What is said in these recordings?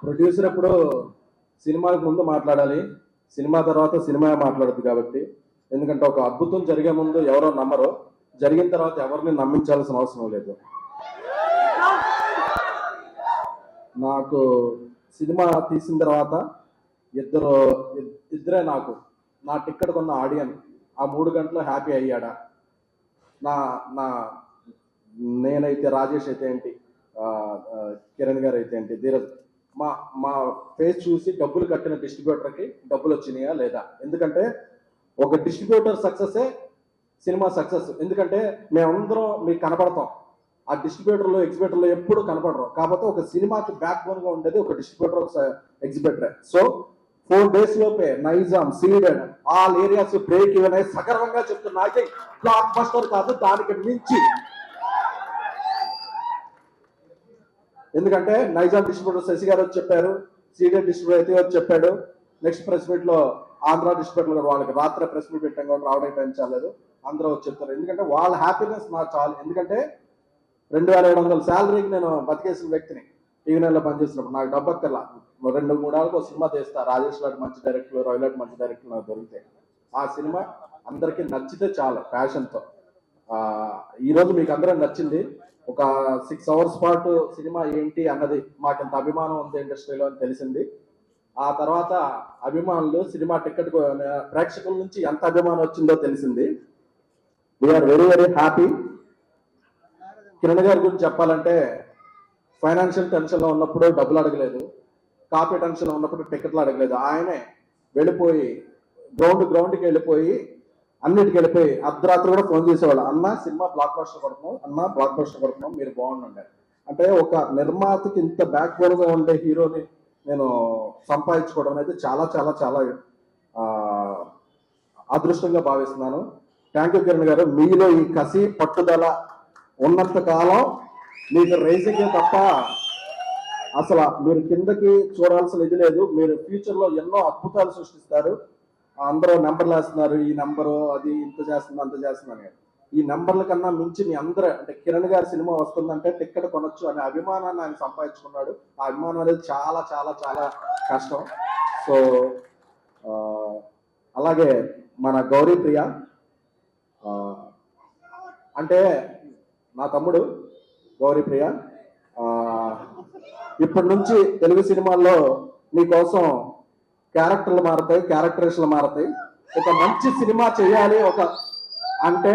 Producer ఎప్పుడు సినిమాకి ముందు మాట్లాడాలి, సినిమా తర్వాత సినిమా మాట్లాడుతుంది కాబట్టి. ఎందుకంటే ఒక అద్భుతం జరిగే ముందు ఎవరో నమ్మరు, జరిగిన తర్వాత ఎవరిని నమ్మించాల్సిన అవసరం లేదు. నాకు సినిమా తీసిన తర్వాత ఇద్దరే నాకు నా టికెట్ కొన్న ఆడియన్ ఆ 3 గంటలు హ్యాపీ అయ్యాడా. నా నా నేనైతే రాజేష్ అయితే ఏంటి, కిరణ్ గారు అయితే ఏంటి, ధీరజ్ మా మా ఫేస్ చూసి డబ్బులు కట్టిన డిస్ట్రిబ్యూటర్కి డబ్బులు వచ్చినాయా లేదా. ఎందుకంటే ఒక డిస్ట్రిబ్యూటర్ సక్సెసే సినిమా సక్సెస్. ఎందుకంటే మేమందరం మీకు కనపడతాం, ఆ డిస్ట్రిబ్యూటర్లు ఎగ్జిబిటర్లు ఎప్పుడు కనపడరు. కాకపోతే ఒక సినిమాకి బ్యాక్ బోన్ గా ఉండేది ఒక డిస్ట్రిబ్యూటర్, ఒక ఎగ్జిబిటర్. సో 4 days లోపే Nizam, Ceded all areas break even అయ్యి సగర్వంగా చెప్తున్నా బ్లాక్ బస్టర్ కాదు, దానికి మించి. ఎందుకంటే నైజాం డిస్ట్రిబ్యూటర్ శశి గారు వచ్చి చెప్పారు, సీడెడ్ డిస్ట్రిబ్యూటర్ అయితే వచ్చి చెప్పాడు. నెక్స్ట్ ప్రెస్ మీట్ లో ఆంధ్ర డిస్ట్రిబ్యూటర్ వాళ్ళకి రాత్రి ప్రెస్ మీట్ పెట్టాం కాబట్టి రావడానికి టైం చాలేదు, అందరూ వచ్చి చెప్తారు. ఎందుకంటే వాళ్ళ హ్యాపీనెస్ నాకు చాలు. ఎందుకంటే 2700 శాలరీకి నేను బతికేసిన వ్యక్తిని. టీవీ నెలలో పనిచేసినప్పుడు నాకు డబ్బు అక్కర్లా, 2-3 ఏళ్ళకు సినిమా తీస్తా. రాజేష్ లాంటి మంచి డైరెక్టర్, రవి లాంటి మంచి డైరెక్టర్ నాకు దొరికితే ఆ సినిమా అందరికీ నచ్చితే చాలు, ప్యాషన్తో. ఈరోజు మీకు అందరం నచ్చింది. ఒక 6 hours పాటు సినిమా ఏంటి అన్నది మాకు ఎంత అభిమానం ఉంది ఇండస్ట్రీలో అని తెలిసింది. ఆ తర్వాత అభిమానులు సినిమా టికెట్ ప్రేక్షకుల నుంచి ఎంత అభిమానం వచ్చిందో తెలిసింది. We are very very. Kiran గారి గురించి చెప్పాలంటే ఫైనాన్షియల్ టెన్షన్లో ఉన్నప్పుడు డబ్బులు అడగలేదు, కాపీ టెన్షన్లో ఉన్నప్పుడు టికెట్లు అడగలేదు. ఆయనే వెళ్ళిపోయి గ్రౌండ్కి వెళ్ళిపోయి అన్నిటికి వెళ్ళిపోయి అర్ధరాత్రి కూడా ఫోన్ చేసేవాళ్ళు, అన్న సినిమా బ్లాక్ బస్టర్ కొడుతున్నాం, అన్న బ్లాక్ బస్టర్ కొడుతున్నాం, మీరు బాగుండండి. అంటే ఒక నిర్మాతకి ఇంత బ్యాక్ బోన్గా ఉండే హీరోని నేను సంపాదించుకోవడం అనేది చాలా చాలా చాలా అదృష్టంగా భావిస్తున్నాను. థ్యాంక్ యూ కిరణ్ గారు. మీలో ఈ కసి పట్టుదల ఉన్నంత కాలం మీకు రైజింగ్ తప్ప అసలు మీరు కిందకి చూడాల్సిన ఇది లేదు. మీరు ఫ్యూచర్లో ఎన్నో అద్భుతాలు సృష్టిస్తారు. అందరూ నెంబర్లు వేస్తున్నారు, ఈ నెంబరు అది ఇంత చేస్తుంది అంత చేస్తున్నాను. ఈ నెంబర్ల కన్నా మించి మీ అందరూ అంటే కిరణ్ గారి సినిమా వస్తుందంటే టికెట్ కొనొచ్చు అనే అభిమానాన్ని ఆయన సంపాదించుకున్నాడు. ఆ అభిమానం అనేది చాలా చాలా చాలా కష్టం. సో అలాగే మన గౌరీ ప్రియ అంటే నా తమ్ముడు గౌరీ ప్రియ, ఇప్పటి నుంచి తెలుగు సినిమాల్లో మీకోసం క్యారెక్టర్లు మారుతాయి, క్యారెక్టరేషన్లు మారుతాయి. ఒక మంచి సినిమా చేయాలి ఒక అంటే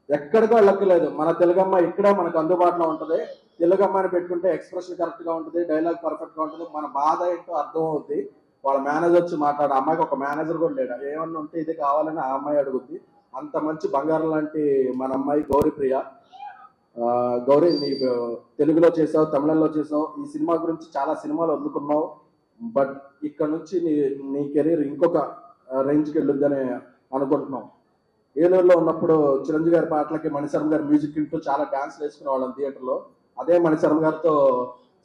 ఎక్కడికో వెళ్ళక్కలేదు. మన తెలుగమ్మ ఇక్కడే మనకు అందుబాటులో ఉంటుంది. తెలుగమ్మని పెట్టుకుంటే ఎక్స్ప్రెషన్ కరెక్ట్గా ఉంటుంది, డైలాగ్ పర్ఫెక్ట్గా ఉంటుంది, మన బాధ ఏంటో అర్థం అవుద్ది. వాళ్ళ మేనేజర్ వచ్చి మాట్లాడు, అమ్మాయికి ఒక మేనేజర్ కూడా లేడు, ఏమన్నా ఉంటే ఇది కావాలని ఆ అమ్మాయి అడుగుద్ది. అంత మంచి బంగారం లాంటి మన అమ్మాయి గౌరీ ప్రియ. గౌరీ, నీకు తెలుగులో చేసావు, తమిళంలో చేసావు, ఈ సినిమా గురించి చాలా సినిమాలు వదులుకున్నావు. బట్ ఇక్కడ నుంచి నీ కెరీర్ ఇంకొక రేంజ్కి వెళ్ళొద్దని అనుకుంటున్నాం. ఏలూరులో ఉన్నప్పుడు చిరంజీవి గారి పాటలకి మణిశర్మ గారి మ్యూజిక్ వింటూ చాలా డాన్స్ వేసుకునే వాళ్ళం థియేటర్లో. అదే మణిశర్మ గారితో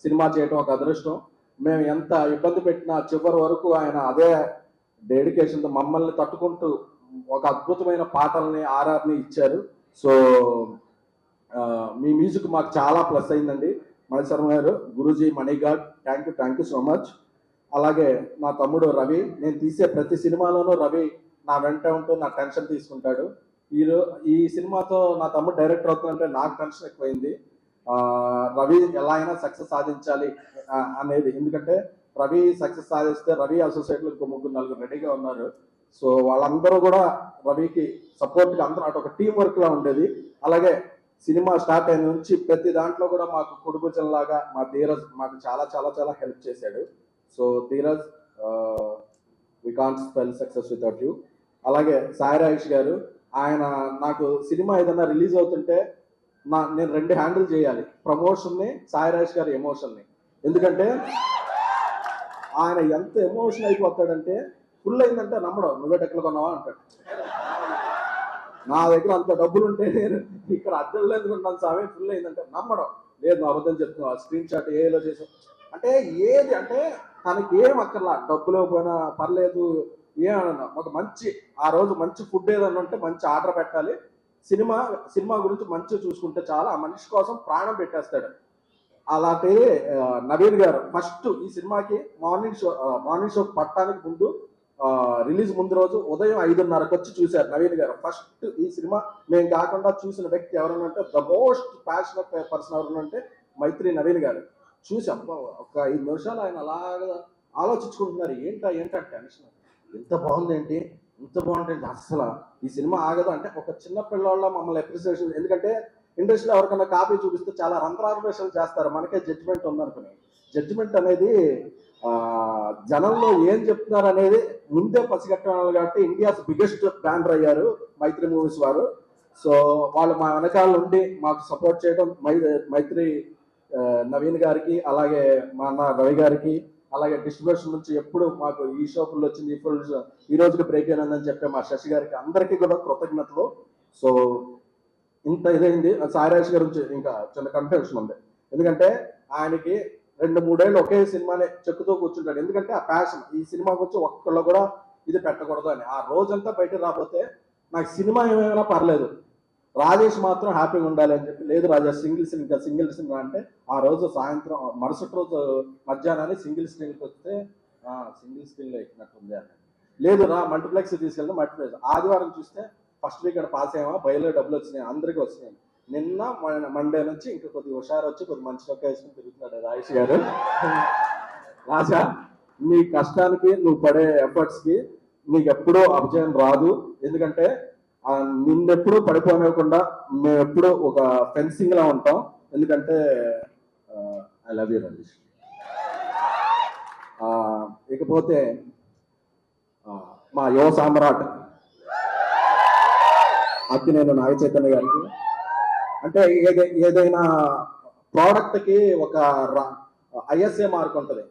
సినిమా చేయడం ఒక అదృష్టం. మేము ఎంత ఇబ్బంది పెట్టినా చివరి వరకు ఆయన అదే డెడికేషన్తో మమ్మల్ని తట్టుకుంటూ ఒక అద్భుతమైన పాటల్ని ఆర్ఆర్ని ఇచ్చారు. సో మీ మ్యూజిక్ మాకు చాలా ప్లస్ అయిందండి మణిశర్మ గారు, గురూజీ, మణిగాడ్, థ్యాంక్ యూ సో మచ్. అలాగే నా తమ్ముడు రవి, నేను తీసే ప్రతి సినిమాలోనూ రవి నా వెంట ఉంటూ నా టెన్షన్ తీసుకుంటాడు. ఈ సినిమాతో నా తమ్ముడు డైరెక్టర్ అవుతుందంటే నాకు టెన్షన్ ఎక్కువైంది. రవి ఎలా అయినా సక్సెస్ సాధించాలి అనేది. ఎందుకంటే రవి సక్సెస్ సాధిస్తే రవి అసోసియేట్లు ఇంకో 3-4 రెడీగా ఉన్నారు. సో వాళ్ళందరూ కూడా రవికి సపోర్ట్గా అందరూ అటు ఒక టీం వర్క్ లా ఉండేది. అలాగే సినిమా స్టార్ట్ అయిన నుంచి ప్రతి దాంట్లో కూడా మాకు కుడుపుచల్లాగా మా ధీరజ్ మాకు చాలా చాలా చాలా హెల్ప్ చేశాడు. So Dheeraj, we can't spell success without you. అలాగే సాయి రాజేష్ గారు, ఆయన నాకు సినిమా ఏదైనా రిలీజ్ అవుతుంటే నేను 2 హ్యాండిల్ చేయాలి, ప్రమోషన్ని, సాయి రాజేష్ గారి ఎమోషన్ని. ఎందుకంటే ఆయన ఎంత ఎమోషన్ అయిపోతాడంటే ఫుల్ అయిందంటే నమ్మడం, నువ్వే టెక్లు కొన్నావా అంటాడు. నా దగ్గర అంత డబ్బులు ఉంటే నేను ఇక్కడ అద్దెలు ఎందుకుంటాను స్వామి, ఫుల్ అయిందంటే నమ్మడం లేదు, నువ్వు అబద్ధం చెప్తున్నావు, స్క్రీన్ షాట్ ఏలో చేసావు అంటే ఏది అంటే తనకి ఏం అక్కర్లా, డబ్బులు పోయినా పర్లేదు, ఏమన్నా ఒక మంచి ఆ రోజు మంచి ఫుడ్ ఏదన్నా ఉంటే మంచి ఆర్డర్ పెట్టాలి, సినిమా గురించి మంచిగా చూసుకుంటే చాలా, ఆ మనిషి కోసం ప్రాణం పెట్టేస్తాడు. అలాంటి నవీన్ గారు ఫస్ట్ ఈ సినిమాకి మార్నింగ్ షో పట్టడానికి ముందు రిలీజ్ ముందు రోజు ఉదయం 5:30కి వచ్చి చూశారు నవీన్ గారు. ఫస్ట్ ఈ సినిమా మేము కాకుండా చూసిన వ్యక్తి ఎవరన్నా అంటే ద మోస్ట్ ప్యాషనెట్ పర్సన్ ఎవరన్నా అంటే మైత్రి నవీన్ గారు. చూసి అబ్బా ఒక 5 నిమిషాలు ఆయన అలాగా ఆలోచించుకుంటున్నారు, ఏంటంటే టెన్షన్ ఎంత బాగుంది ఏంటి, ఇంత బాగుంటుంది అసలు ఈ సినిమా ఆగదు అంటే ఒక చిన్న పిల్లవాళ్ళ మమ్మల్ని అప్రిసియేషన్. ఎందుకంటే ఇండస్ట్రీలో ఎవరికైనా కాపీ చూపిస్తే చాలా రంధ్రాన్వేషణలు చేస్తారు, మనకే జడ్జిమెంట్ ఉందనుకుని. జడ్జిమెంట్ అనేది జనంలో ఏం చెప్తున్నారు అనేది ముందే పసిగట్టాలి. కాబట్టి ఇండియాస్ బిగ్గెస్ట్ బ్రాండర్ అయ్యారు మైత్రి మూవీస్ వారు. సో వాళ్ళు మా వెనకాల నుండి మాకు సపోర్ట్ చేయడం మైత్రి నవీన్ గారికి, అలాగే మా అన్న రవి గారికి, అలాగే డిస్ట్రిబ్యూషన్ నుంచి ఎప్పుడు మాకు ఈ షో ఫుల్ వచ్చింది, ఈ రోజుకి బ్రేక్ అయినందని చెప్పే మా శశి గారికి అందరికీ కూడా కృతజ్ఞతలు. సో ఇంత ఇదైంది. సాయిరాజ్ గారి నుంచి ఇంకా చిన్న కన్ఫ్యూషన్ ఉంది, ఎందుకంటే ఆయనకి 2-3 ఏళ్ళు ఒకే సినిమానే చెక్కుతూ కూర్చుంటాడు. ఎందుకంటే ఆ ప్యాషన్ ఈ సినిమాకి వచ్చి ఒక్కళ్ళు కూడా ఇది పెట్టకూడదు అని. ఆ రోజంతా బయటకు రాకపోతే నాకు సినిమా ఏమైనా పర్లేదు, రాజేష్ మాత్రం హ్యాపీగా ఉండాలి అని చెప్పి, లేదు రాజేష్ సింగిల్ సినిమా అంటే ఆ రోజు సాయంత్రం మరుసటి రోజు మధ్యాహ్నాన్ని సింగిల్ స్క్రీన్కి వస్తే సింగిల్ స్క్రీన్లో ఎక్కినట్టుంది అని, లేదు రా మల్టీప్లెక్స్ తీసుకెళ్తే మల్టీప్లెక్స్. ఆదివారం చూస్తే ఫస్ట్ వీక్ ఇక్కడ పాస్ అయ్యామా, బయలులో డబ్బులు వచ్చినాయి, అందరికీ వచ్చినాయి. నిన్న మండే నుంచి ఇంకా కొద్దిగా హుషారు వచ్చి కొద్ది మంచి చొక్క వేసుకుని తిరుగుతున్నాడు రాజేష్ గారు. రాజా, నీ కష్టానికి నువ్వు పడే ఎఫర్ట్స్కి నీకు ఎప్పుడూ అపజయం రాదు. ఎందుకంటే నిన్నెప్పుడు పడిపోనివ్వకుండా మేము ఎప్పుడూ ఒక ఫెన్సింగ్ లా ఉంటాం. ఎందుకంటే ఐ లవ్ యూ రాజేష్. ఇకపోతే మా యువ సామ్రాట్ అక్కినేని నాగ చైతన్య గారికి, అంటే ఏదైనా ప్రోడక్ట్కి ఒక ఐఎస్ఏ మార్క్ ఉంటుంది.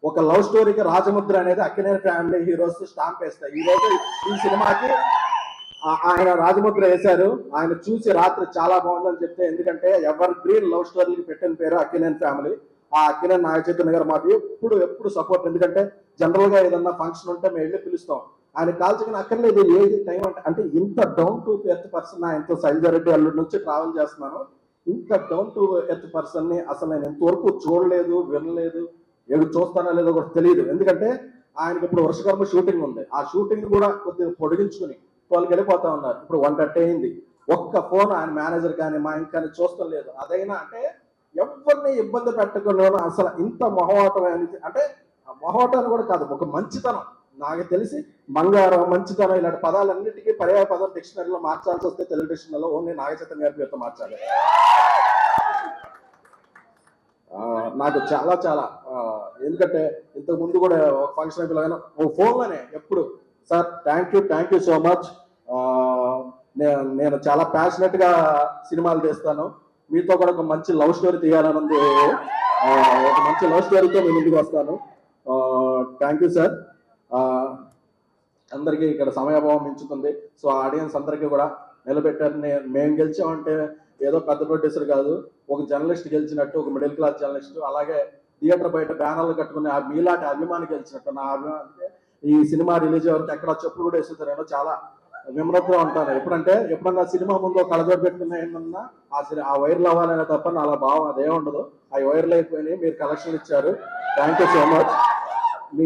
ఒక లవ్ స్టోరీకి రాజముద్ర అనేది అక్కినేని ఫ్యామిలీ హీరోస్ స్టాంప్ వేస్తాయి. ఈ రోజు ఈ సినిమాకి ఆయన రాజముద్ర వేశారు. ఆయన చూసి రాత్రి చాలా బాగుందని చెప్తే, ఎందుకంటే ఎవర్ గ్రీన్ లవ్ స్టోరీకి పెట్టిన పేరు అక్కినేని ఫ్యామిలీ. ఆ అక్కినేని నాగ చైతన్య గారు మాకు ఎప్పుడు సపోర్ట్. ఎందుకంటే జనరల్ గా ఏదన్నా ఫంక్షన్ ఉంటే మేము వెళ్ళి పిలుస్తాం, ఆయన కాల్చుకుని అక్కర్లేదు ఏది టైం అంటే ఇంత డౌన్ టు ఎర్త్ పర్సన్. ఆయనతో శైలజారెడ్డి అల్లుడి నుంచి ట్రావెల్ చేస్తున్నాను. ఇంత డౌన్ టు ఎర్త్ పర్సన్ ని అసలు నేను ఇంతవరకు చూడలేదు, వినలేదు, ఏదో చూస్తానో లేదో కూడా తెలియదు. ఎందుకంటే ఆయనకి ఇప్పుడు వర్షకర్మ షూటింగ్ ఉంది, ఆ షూటింగ్ కూడా కొద్దిగా పొడిగించుకుని వాళ్ళకి వెళ్ళిపోతా ఉన్నారు. ఇప్పుడు 1:30 అయింది, ఒక్క ఫోన్ ఆయన మేనేజర్ కానీ మా ఇంటి కానీ చూస్తాం లేదు. అదైనా అంటే ఎవరిని ఇబ్బంది పెట్టకుండా అసలు ఇంత మొహమాటం అంటే మొహమాటాన్ని కూడా కాదు, ఒక మంచితనం. నాకు తెలిసి బంగారం, మంచితనం ఇలాంటి పదాలన్నిటికీ పర్యాయ పదం డిక్షనరీలో మార్చాల్సి వస్తే తెలుగు డిక్షనరీలో ఓన్లీ నాగ చైతన్య గారి పేరుతో మార్చాలి. నాకు చాలా ఎందుకంటే ఇంతకు ముందు కూడా ఒక ఫంక్షన్ అయిపోయిన ఓ ఫోన్లోనే ఎప్పుడు sir thank you so much, నేను చాలా ప్యాషనెట్ గా సినిమాలు తీస్తాను, మీతో కూడా ఒక మంచి లవ్ స్టోరీ తీయాలని ఉంది, ఒక మంచి లవ్ స్టోరీతో మీ ముందుకు వస్తాను. Thank you sir. అందరికీ ఇక్కడ సమయాభావం మించుతుంది. సో ఆడియన్స్ అందరికీ కూడా నిలబెట్టారు. మేము గెలిచామంటే ఏదో పెద్ద ప్రొడ్యూసర్ కాదు, ఒక జర్నలిస్ట్ గెలిచినట్టు, ఒక మిడిల్ క్లాస్ జర్నలిస్ట్, అలాగే థియేటర్ బయట బ్యానర్లు కట్టుకుని మీలాంటి అభిమాని గెలిచినట్టు. నా అభిమాని అంటే ఈ సినిమా రిలీజ్ వరకు ఎక్కడ చెప్పులు కూడా వేసుకుంటారో చాలా విమృతంగా ఉంటాను. ఎప్పుడన్నా సినిమా ముందు కళజోడు పెట్టుకున్నా ఏంటన్నా ఆ వైర్లు అవ్వాలనే తప్ప నా అలా భావం అదే ఉండదు. ఆ వైర్లు అయిపోయినాయి, మీరు కలెక్షన్ ఇచ్చారు, థ్యాంక్ యూ సో మచ్. మీ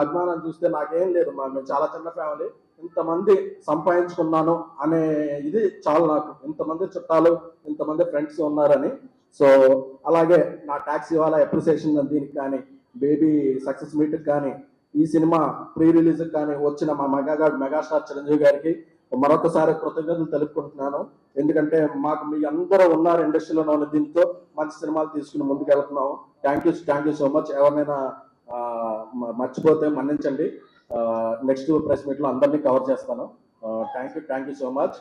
అభిమానం చూస్తే నాకేం లేదు, మేము చాలా చిన్న ఫ్యామిలీ, ఇంతమంది సంపాదించుకున్నాను అనే ఇది చాలు నాకు, ఇంతమంది చుట్టాలు, ఇంతమంది ఫ్రెండ్స్ ఉన్నారని. సో అలాగే నా ట్యాక్సీ వాళ్ళ అప్రిసియేషన్ దీనికి కానీ, బేబీ సక్సెస్ మీట్కి కానీ, ఈ సినిమా ప్రీ రిలీజ్ కానీ వచ్చిన మా మెగాస్టార్ చిరంజీవి గారికి మరొకసారి కృతజ్ఞతలు తెలుపుకుంటున్నాను. ఎందుకంటే మాకు మీ అందరూ ఉన్నారు ఇండస్ట్రీలో ఉన్న, దీంతో మంచి సినిమాలు తీసుకుని ముందుకు వెళ్తున్నాము. Thank you so much. ఎవరినైనా మర్చిపోతే మన్నించండి. నెక్స్ట్ ప్రెస్ మీట్ లో అందరినీ కవర్ చేస్తాను. Thank you so much.